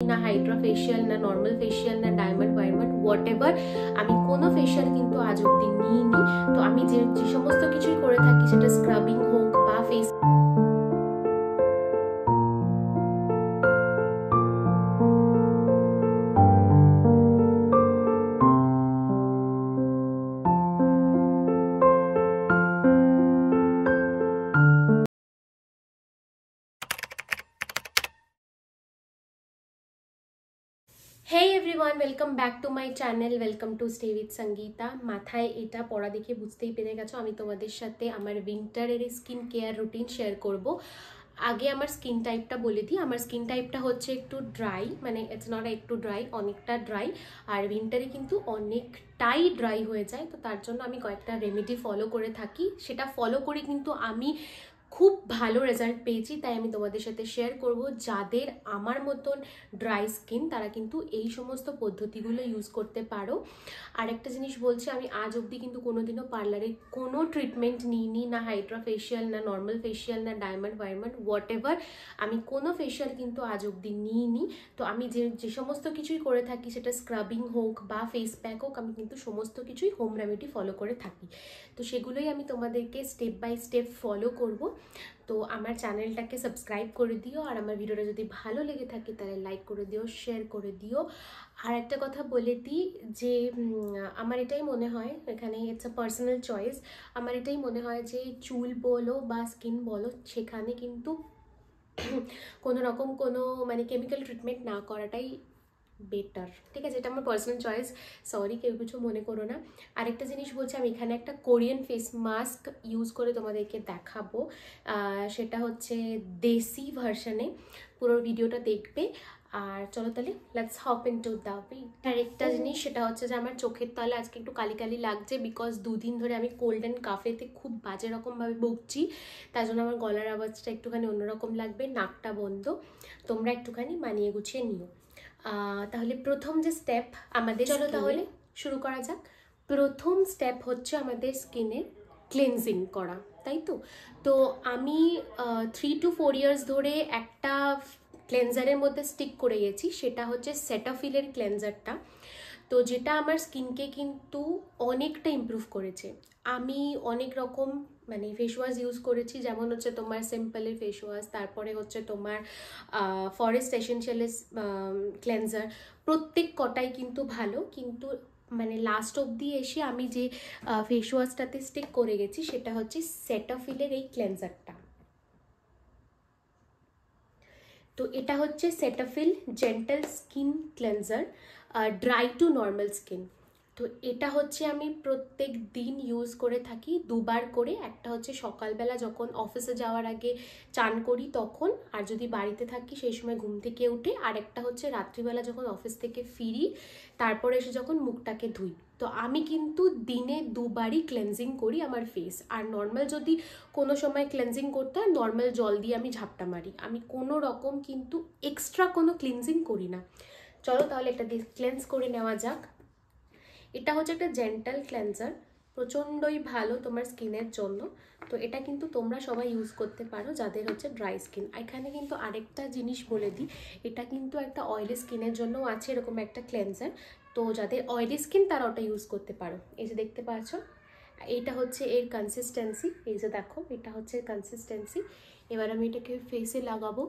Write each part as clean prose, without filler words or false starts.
না Hydra facial না normal facial না ডায়মন্ড ওয়াইমন্ড হোয়াট এভার আমি কোনো ফেশিয়াল কিন্তু আজ অব্দি নিইনি। তো আমি যে সমস্ত কিছুই করে থাকি সেটা স্ক্রাবিং হোক বা face Hey everyone, welcome back to my channel. Welcome to Stay with Sangeeta. মাথায় এটা পড়া দেখে বুঝতেই পেরে গেছো আমি তোমাদের সাথে আমার উইন্টারের স্কিন কেয়ার রুটিন শেয়ার করব। আগে আমার স্কিন টাইপটা বলে দিই। আমার স্কিন টাইপটা হচ্ছে একটু ড্রাই, মানে ইটস নট একটু ড্রাই, অনেকটা ড্রাই। আর উইন্টারে কিন্তু অনেকটাই ড্রাই হয়ে যায়। তো তার জন্য আমি কয়েকটা রেমেডি ফলো করে থাকি। সেটা ফলো করে কিন্তু আমি খুব ভালো রেজাল্ট পেয়েছি, তাই আমি তোমাদের সাথে শেয়ার করব। যাদের আমার মতন ড্রাই স্কিন তারা কিন্তু এই সমস্ত পদ্ধতিগুলো ইউজ করতে পারো। আর একটা জিনিস বলছি, আমি আজ অবধি কিন্তু কোনোদিনও পার্লারে কোনো ট্রিটমেন্ট নিইনি, না হাইড্রা ফেশিয়াল না নর্মাল ফেশিয়াল না ডায়মন্ড ওয়াইমন্ড হোয়াট এভার আমি কোনো ফেশিয়াল কিন্তু আজ অবধি নিইনি। তো আমি যে সমস্ত কিছুই করে থাকি সেটা স্ক্রাবিং হোক বা ফেস প্যাক হোক, আমি কিন্তু সমস্ত কিছুই হোম রেমেডি ফলো করে থাকি। তো সেগুলোই আমি তোমাদেরকে স্টেপ বাই স্টেপ ফলো করব। তো আমার চ্যানেলটাকে সাবস্ক্রাইব করে দিও, আর আমার ভিডিওটা যদি ভালো লেগে থাকে তাহলে লাইক করে দিও, শেয়ার করে দিও। আর একটা কথা বলে দিই যে আমার এটাই মনে হয়, এখানে ইটস আ পার্সোনাল চয়েস, আমার এটাই মনে হয় যে চুল বলো বা স্কিন বলো সেখানে কিন্তু কোনো রকম কোনো মানে কেমিক্যাল ট্রিটমেন্ট না করাটাই বেটার, ঠিক আছে? এটা আমার পার্সোনাল চয়েস, সরি কেউ কিছু মনে করো না। আরেকটা জিনিস বলছি, আমি এখানে একটা কোরিয়ান ফেস মাস্ক ইউজ করে তোমাদেরকে দেখাবো, সেটা হচ্ছে দেশি ভার্সনে, পুরো ভিডিওটা দেখবে। আর চলো তাহলে let's hop into the video. আরেকটা জিনিস সেটা হচ্ছে যে আমার চোখের তলে আজকে একটু কালি কালি লাগছে, বিকজ দুদিন ধরে আমি কোল্ড অ্যান্ড কাফেতে খুব বাজে রকমভাবে ভুগছি, তার জন্য আমার গলার আওয়াজটা একটুখানি অন্যরকম লাগবে, নাকটা বন্ধ, তোমরা একটুখানি মানিয়ে গুছিয়ে নিও। তাহলে প্রথম যে স্টেপ আমাদের, চলো তাহলে শুরু করা যাক। প্রথম স্টেপ হচ্ছে আমাদের স্কিনের ক্লিনজিং করা, তাই তো? তো আমি 3 to 4 ইয়ার্স ধরে একটা ক্লেনজারের মধ্যে স্টিক করে গেছি, সেটা হচ্ছে সেটাফিলের ক্লেনজারটা। তো যেটা আমার স্কিনকে কিন্তু অনেকটা ইমপ্রুভ করেছে। আমি অনেক রকম মানে ফেস ওয়াশ ইউজ করেছি, যেমন হচ্ছে তোমার সিম্পলের ফেস ওয়াশ, তারপরে হচ্ছে তোমার ফরেস্ট এসেনশিয়ালের ক্লেনজার, প্রত্যেক কটাই কিন্তু ভালো, কিন্তু মানে লাস্ট অবধি এসে আমি যে ফেস ওয়াশটাতে স্টিক করে গেছি সেটা হচ্ছে সেটাফিলের এই ক্লেনজারটা। তো এটা হচ্ছে Cetaphil gentle skin cleanser, dry two normal skin. তো এটা হচ্ছে আমি প্রত্যেক দিন ইউজ করে থাকি, দুবার করে। একটা হচ্ছে সকালবেলা যখন অফিসে যাওয়ার আগে চান করি তখন, আর যদি বাড়িতে থাকি সেই সময় ঘুম থেকে উঠে, আর একটা হচ্ছে রাত্রিবেলা যখন অফিস থেকে ফিরি তারপরে এসে যখন মুখটাকে ধুই। তো আমি কিন্তু দিনে দুবারই ক্লেনজিং করি আমার ফেস। আর নর্মাল যদি কোনো সময় ক্লেনজিং করতে হয়, নর্মাল জল দিয়ে আমি ঝাপটা মারি, আমি কোনো রকম কিন্তু এক্সট্রা কোনো ক্লিনজিং করি না। চলো তাহলে এটা দিয়ে ক্লেন্স করে নেওয়া যাক। এটা হচ্ছে একটা জেন্টাল ক্লেন্সার, প্রচণ্ডই ভালো তোমার স্কিনের জন্য। তো এটা কিন্তু তোমরা সবাই ইউজ করতে পারো যাদের হচ্ছে ড্রাই স্কিন। এখানে কিন্তু আরেকটা জিনিস বলে দিই, এটা কিন্তু একটা অয়েলি স্কিনের জন্যও আছে এরকম একটা ক্লেন্সার। তো যাদের অয়েলি স্কিন তারা ওটা ইউজ করতে পারো। এই যে দেখতে পাচ্ছ, এইটা হচ্ছে এর কনসিস্টেন্সি, এই যে দেখো এটা হচ্ছে কনসিস্টেন্সি। এবার আমি এটাকে ফেসে লাগাবো।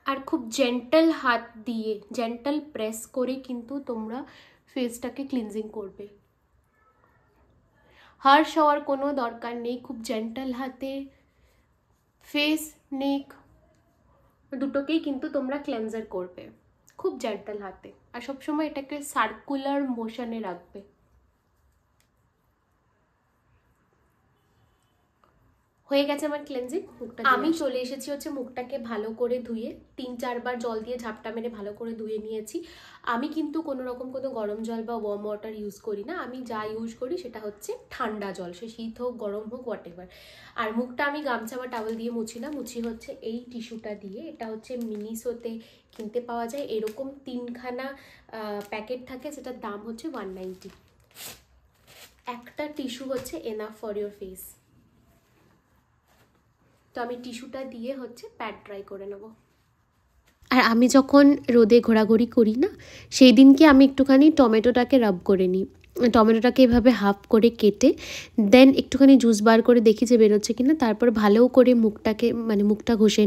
আর খুব জেন্টাল হাত দিয়ে জেন্টাল প্রেস করে কিন্তু তোমরা ফেসটাকে ক্লিনজিং করবে। হার্শ হওয়ার কোনো দরকার নেই, খুব জেন্টাল হাতে ফেস নেক দুটোকেই কিন্তু তোমরা ক্লেনজার করবে খুব জেন্টাল হাতে। আর সবসময় এটাকে সার্কুলার মোশনে রাখবে। হয়ে গেছে আমার ক্লেনজিং। আমি চলে এসেছি হচ্ছে মুখটাকে ভালো করে ধুয়ে, 3-4 বার জল দিয়ে ঝাপটা মেরে ভালো করে ধুয়ে নিয়েছি। আমি কিন্তু কোনো রকম কোনো গরম জল বা ওয়ার্ম ওয়াটার ইউজ করি না, আমি যা ইউজ করি সেটা হচ্ছে ঠান্ডা জল, সে শীত হোক গরম হোক হোয়াট এভার। আর মুখটা আমি গামছা বা টাওয়েল দিয়ে মুছি না, মুছি হচ্ছে এই টিস্যুটা দিয়ে। এটা হচ্ছে মিনিসোতে কিনতে পাওয়া যায়, এরকম 3খানা প্যাকেট থাকে, সেটার দাম হচ্ছে 190। একটা টিস্যু হচ্ছে এনাফ ফর ইউর ফেস। তো আমি টিস্যুটা দিয়ে হচ্ছে প্যাড ড্রাই করে নেব। আর আমি যখন রোদে ঘোরাঘুরি করি না, সেই দিনকে আমি একটুখানি টমেটোটাকে রাব করে নিই। টমেটোটাকে এভাবে হাফ করে কেটে দেন একটুখানি জুস বার করে দেখি যে বেরোচ্ছে কিনা, তারপর ভালো করে মুখটাকে মানে মুখটা ঘষে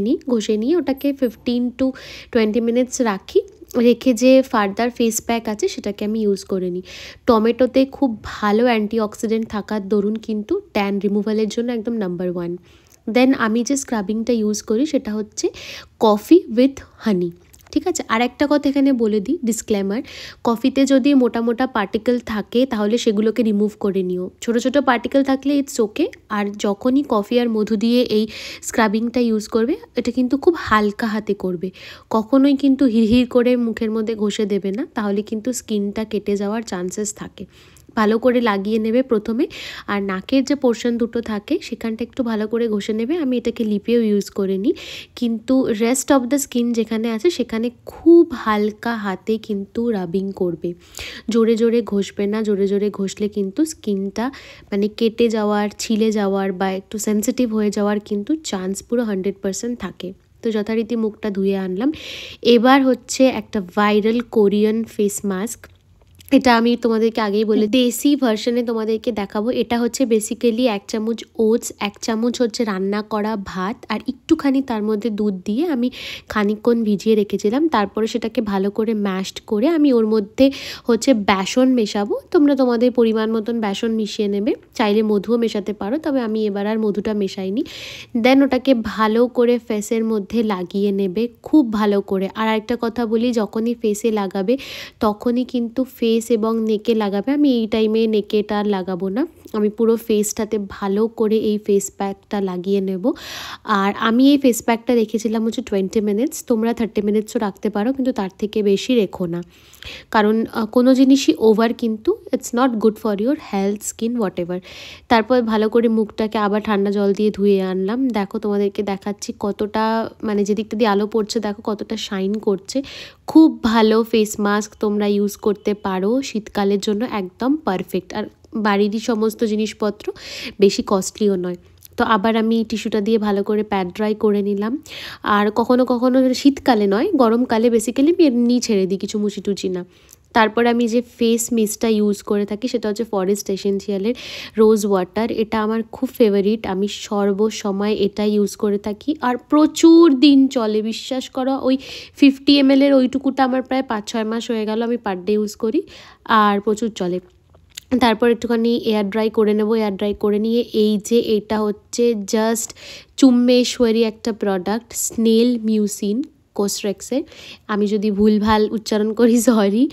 নিই ওটাকে 15 to 20 মিনিটস রাখি, রেখে যে ফার্দার ফেস প্যাক আছে সেটাকে আমি ইউজ করে নিই। টমেটোতে খুব ভালো অ্যান্টিঅক্সিডেন্ট থাকার দরুন কিন্তু ট্যান রিমুভালের জন্য একদম নাম্বার 1। দেন আমি যে স্ক্রাবিংটা ইউজ করি সেটা হচ্ছে কফি উইথ হানি, ঠিক আছে। আর একটা কথা এখানে বলে দিই, ডিসক্লেমার, কফিতে যদি মোটা মোটা পার্টিকেল থাকে তাহলে সেগুলোকে রিমুভ করে নিও, ছোটো ছোটো পার্টিকেল থাকলে ইটস ওকে। আর যখনই কফি আর মধু দিয়ে এই স্ক্রাবিংটা ইউজ করবে, এটা কিন্তু খুব হালকা হাতে করবে, কখনোই কিন্তু হিড়হিড় করে মুখের মধ্যে ঘষে দেবে না, তাহলে কিন্তু স্কিনটা কেটে যাওয়ার চান্সেস থাকে। ভালো করে লাগিয়ে নেবে প্রথমে, আর নাকের যে পোর্শন দুটো থাকে সেখানটা একটু ভালো করে ঘষে নেবে। আমি এটাকে লিপেও ইউজ করে নিই, কিন্তু রেস্ট অফ দ্য স্কিন যেখানে আছে সেখানে খুব হালকা হাতে কিন্তু রাবিং করবে, জোরে জোরে ঘষবে না। জোরে জোরে ঘষলে কিন্তু স্কিনটা মানে কেটে যাওয়ার, ছিলে যাওয়ার বা একটু সেন্সিটিভ হয়ে যাওয়ার কিন্তু চান্স পুরো 100% থাকে। তো যথারীতি মুখটা ধুয়ে আনলাম। এবার হচ্ছে একটা ভাইরাল কোরিয়ান ফেস মাস্ক, এটা আমি তোমাদেরকে আগেই বলে দেশি ভার্সনে তোমাদেরকে দেখাবো। এটা হচ্ছে বেসিক্যালি 1 চামচ ওটস, 1 চামচ হচ্ছে রান্না করা ভাত আর একটুখানি তার মধ্যে দুধ দিয়ে আমি খানিকক্ষণ ভিজিয়ে রেখেছিলাম। তারপরে সেটাকে ভালো করে ম্যাশড করে আমি ওর মধ্যে হচ্ছে বেসন মেশাবো। তোমরা তোমাদের পরিমাণ মতন বেসন মিশিয়ে নেবে, চাইলে মধুও মেশাতে পারো, তবে আমি এবার আর মধুটা মেশাইনি। দেন ওটাকে ভালো করে ফেসের মধ্যে লাগিয়ে নেবে খুব ভালো করে। আর একটা কথা বলি, যখনই ফেসে লাগাবে তখনই কিন্তু ফেস এবং নেকে লাগাবে। আমি এই টাইমে নেকেটা লাগাবো না, আমি পুরো ফেসটাতে ভালো করে এই ফেস প্যাকটা লাগিয়ে নেব। আর আমি এই ফেস প্যাকটা রেখেছিলাম হচ্ছে 20 মিনিটস, তোমরা 30 মিনিটসও রাখতে পারো, কিন্তু তার থেকে বেশি রেখো না, কারণ কোনো জিনিসই ওভার কিন্তু it's not good for your health, skin, what ever. তারপর ভালো করে মুখটাকে আবার ঠান্ডা জল দিয়ে ধুয়ে আনলাম। দেখো তোমাদেরকে দেখাচ্ছি কতটা মানে যেদিকটা দিয়ে আলো পড়ছে দেখো কতটা শাইন করছে। খুব ভালো ফেস মাস্ক তোমরা ইউজ করতে পারো, শীতকালের জন্য একদম পারফেক্ট। আর বাড়িরই সমস্ত জিনিসপত্র, বেশি কস্টলিও নয়। তো আবার আমি টিস্যুটা দিয়ে ভালো করে প্যাড ড্রাই করে নিলাম। আর কখনো কখনো শীতকালে নয়, গরমকালে বেসিক্যালি আমি এমনি ছেড়ে দিই, কিছু মুছি টুচি না। তারপর আমি যে ফেস মিস্টটা ইউজ করে থাকি সেটা হচ্ছে ফরেস্ট এসেন্সিয়ালের রোজ ওয়াটার। এটা আমার খুব ফেভারিট, আমি সর্বসময় এটা ইউজ করে থাকি আর প্রচুর দিন চলে, বিশ্বাস করো। ওই 50 ml ওইটুকুটা আমার প্রায় 5-6 মাস হয়ে গেল আমি পার ডে ইউজ করি, আর প্রচুর চলে। তারপর একটুখানি এয়ার ড্রাই করে নেব। এয়ার ড্রাই করে নিয়ে এই যে এটা হচ্ছে জাস্ট চুম্বেশ্বরী একটা প্রোডাক্ট, স্নেল মিউসিন কোস্ট্রেক্সের, আমি যদি ভুলভাল উচ্চারণ করি সরি।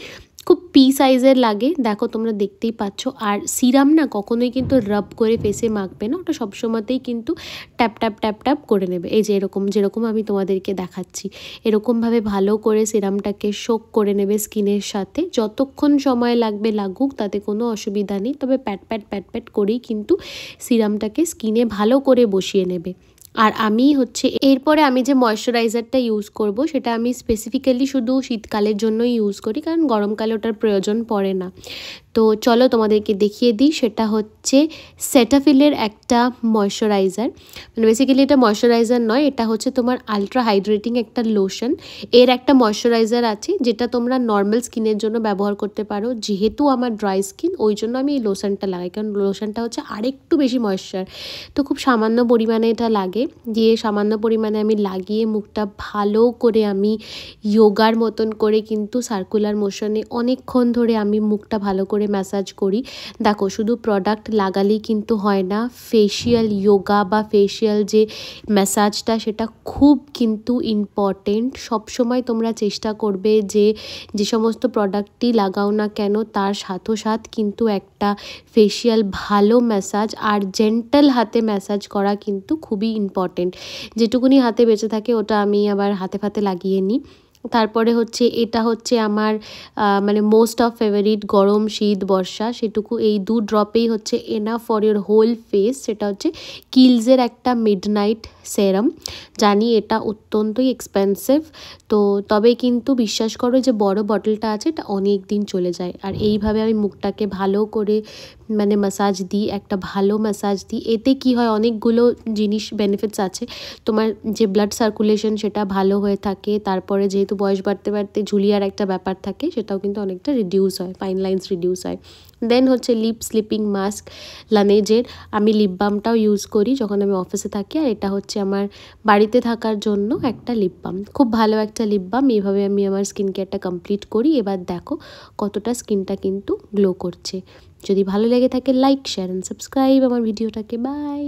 খুব পি সাইজের লাগে, দেখো তোমরা দেখতেই পাচ্ছ। আর সিরাম না কখনোই কিন্তু রাব করে ফেসে মাখবে না, ওটা সবসময়তেই কিন্তু ট্যাপ ট্যাপ ট্যাপ ট্যাপ করে নেবে। এই যে এরকম, যেরকম আমি তোমাদেরকে দেখাচ্ছি এরকমভাবে ভালো করে সিরামটাকে সোক করে নেবে স্কিনের সাথে। যতক্ষণ সময় লাগবে লাগুক, তাতে কোনো অসুবিধা নেই, তবে প্যাট প্যাট প্যাট প্যাট করেই কিন্তু সিরামটাকে স্কিনে ভালো করে বসিয়ে নেবে। আর আমি হচ্ছে এরপরে আমি যে ময়শ্চারাইজারটা ইউজ করব সেটা আমি স্পেসিফিক্যালি শুধু শীতকালের জন্যই ইউজ করি, কারণ গরমকালে ওটার প্রয়োজন পড়ে না। তো চলো তোমাদেরকে দেখিয়ে দিই। সেটা হচ্ছে সেটাফিলের একটা ময়শ্চারাইজার, মানে বেসিক্যালি এটা ময়শ্চারাইজার নয়, এটা হচ্ছে তোমার আলট্রা হাইড্রেটিং একটা লোশন। এর একটা ময়শ্চারাইজার আছে যেটা তোমরা নর্মাল স্কিনের জন্য ব্যবহার করতে পারো। যেহেতু আমার ড্রাই স্কিন, ওই জন্য আমি এই লোশনটা লাগাই, কারণ লোশনটা হচ্ছে আরেকটু বেশি ময়শ্চার, তো খুব সামান্য পরিমাণে এটা লাগে। দিয়ে সামান্য পরিমাণে আমি লাগিয়ে মুখটা ভালো করে আমি যোগার মতন করে কিন্তু সার্কুলার মোশনে অনেকক্ষণ ধরে আমি মুখটা ভালো করে ম্যাসাজ করি। দেখো শুধু প্রোডাক্ট লাগালেই কিন্তু হয় না, ফেশিয়াল যোগা বা ফেশিয়াল যে ম্যাসাজটা সেটা খুব কিন্তু ইম্পর্টেন্ট। সবসময় তোমরা চেষ্টা করবে যে যে সমস্ত প্রোডাক্টই লাগাও না কেন তার সাথোসাথ কিন্তু একটা ফেশিয়াল ভালো ম্যাসাজ আর জেন্টাল হাতে ম্যাসাজ করা কিন্তু খুবই ইম্পর্টেন্ট। যেটুকুনি হাতে বেঁচে থাকে ওটা আমি আবার হাতে ফাতে লাগিয়ে নিই। তারপরে হচ্ছে এটা হচ্ছে আমার মানে মোস্ট অফ ফেভারিট, গরম শীত বর্ষা সেটুকু এই 2 ড্রপেই হচ্ছে enough for your whole face. সেটা হচ্ছে কিলসের একটা মিডনাইট সেরাম। জানি এটা অত্যন্তই এক্সপেন্সিভ, তো তবে কিন্তু বিশ্বাস করো যে বড় বটলটা আছে এটা অনেক দিন চলে যায়। আর এইভাবে আমি মুখটাকে ভালো করে মানে ম্যাসাজ দিই, একটা ভালো ম্যাসাজ দিই। এতে কি হয়, অনেকগুলো জিনিস বেনিফিটস আছে। তোমার যে ব্লাড সার্কুলেশন সেটা ভালো হয়ে থাকে, তারপরে যেহেতু বয়স বাড়তে বাড়তে ঝুলিয়ার একটা ব্যাপার থাকে সেটাও কিন্তু অনেকটা রিডিউস হয়, ফাইন লাইন্স রিডিউস হয়। দেন হচ্ছে লিপ স্লিপিং মাস্ক লানেজের, আমি লিপ বামটাও ইউজ করি যখন আমি অফিসে থাকি, আর এটা হচ্ছে আমার বাড়িতে থাকার জন্য একটা লিপ বাম, খুব ভালো একটা লিপ বাম। এইভাবে আমি আমার স্কিন কেয়ারটা কমপ্লিট করি। এবার দেখো কতটা স্কিনটা কিন্তু গ্লো করছে। যদি ভালো লেগে থাকে লাইক শেয়ার অ্যান্ড সাবস্ক্রাইব আমার ভিডিওটাকে। বাই।